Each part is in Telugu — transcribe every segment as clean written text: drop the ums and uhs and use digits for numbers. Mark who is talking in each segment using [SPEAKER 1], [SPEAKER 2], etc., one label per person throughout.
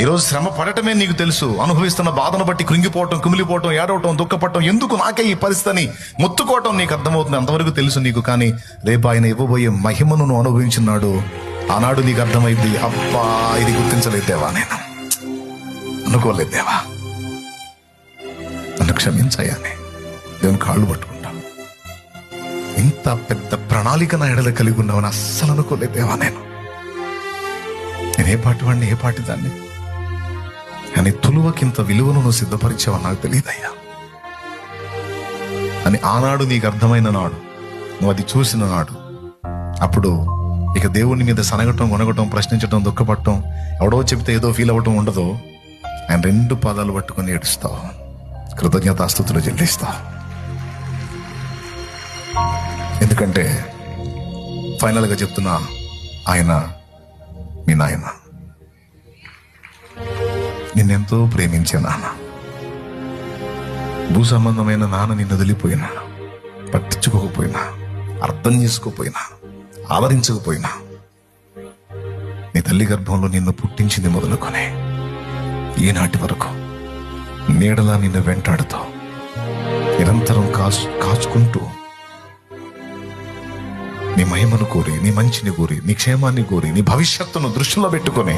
[SPEAKER 1] ఈరోజు శ్రమ పడటమే నీకు తెలుసు, అనుభవిస్తున్న బాధను బట్టి కృంగిపోవటం, కుమిలిపోవటం, ఏడవటం, దుఃఖపడటం, ఎందుకు నాకే ఈ పరిస్థితిని మొత్తుకోవటం నీకు అర్థమవుతుంది, అంతవరకు తెలుసు నీకు. కానీ రేపు ఆయన ఇవ్వబోయే మహిమను నువ్వు అనుభవించినాడు, ఆనాడు నీకు అర్థమైంది, అబ్బా ఇది గుర్తించలేదు దేవా, నేను అనుకోలేదు దేవా, నన్ను క్షమించయ్యా అని దేవుని కాళ్ళు పట్టుకుంటాను. ఇంత పెద్ద ప్రణాళిక నా ఎడల కలిగి ఉన్నావని అస్సలు అనుకోలేదు దేవా, నేను ఏ పాటి వాడిని, ఏ పాటి దాన్ని, కానీ తులువకింత విలువను నువ్వు సిద్ధపరిచావని నాకు తెలియదయ్యా అని ఆనాడు నీకు అర్థమైన నాడు, నువ్వు అది చూసిన నాడు, అప్పుడు ఇక దేవుని మీద సనగటం, కొనగటం, ప్రశ్నించటం, దుఃఖపడటం, ఎవడో చెప్తే ఏదో ఫీల్ అవ్వటం ఉండదు. ఆయన 2 పాదాలు పట్టుకొని ఏడుస్తావు, కృతజ్ఞతాస్తుతులు చెల్లిస్తావు. ఎందుకంటే ఫైనల్గా చెప్తున్నా, ఆయన మీ నాయన, నిన్నెంతో ప్రేమించే నాన్న. భూ సంబంధమైన నాన్న నిన్ను వదిలిపోయినా, పట్టించుకోకపోయినా, అర్థం చేసుకోపోయినా, ఆదరించకపోయినా, నీ తల్లి గర్భంలో నిన్ను పుట్టించింది మొదలుకొని ఈనాటి వరకు నీడలా నిన్ను వెంటాడుతూ నిరంతరం కాచుకుంటూ నీ మహిమను కోరి, నీ మంచిని కోరి, నీ క్షేమాన్ని కోరి, నీ భవిష్యత్తును దృష్టిలో పెట్టుకొని,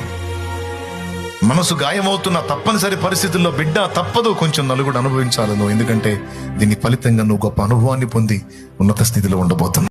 [SPEAKER 1] మనసు గాయమవుతున్న తప్పనిసరి పరిస్థితుల్లో బిడ్డ తప్పదు, కొంచెం నలుగుడు అనుభవించాలి నువ్వు. ఎందుకంటే దీని ఫలితంగా నువ్వు గొప్ప అనుభవాన్ని పొంది ఉన్నత స్థితిలో ఉండబోతున్నావు.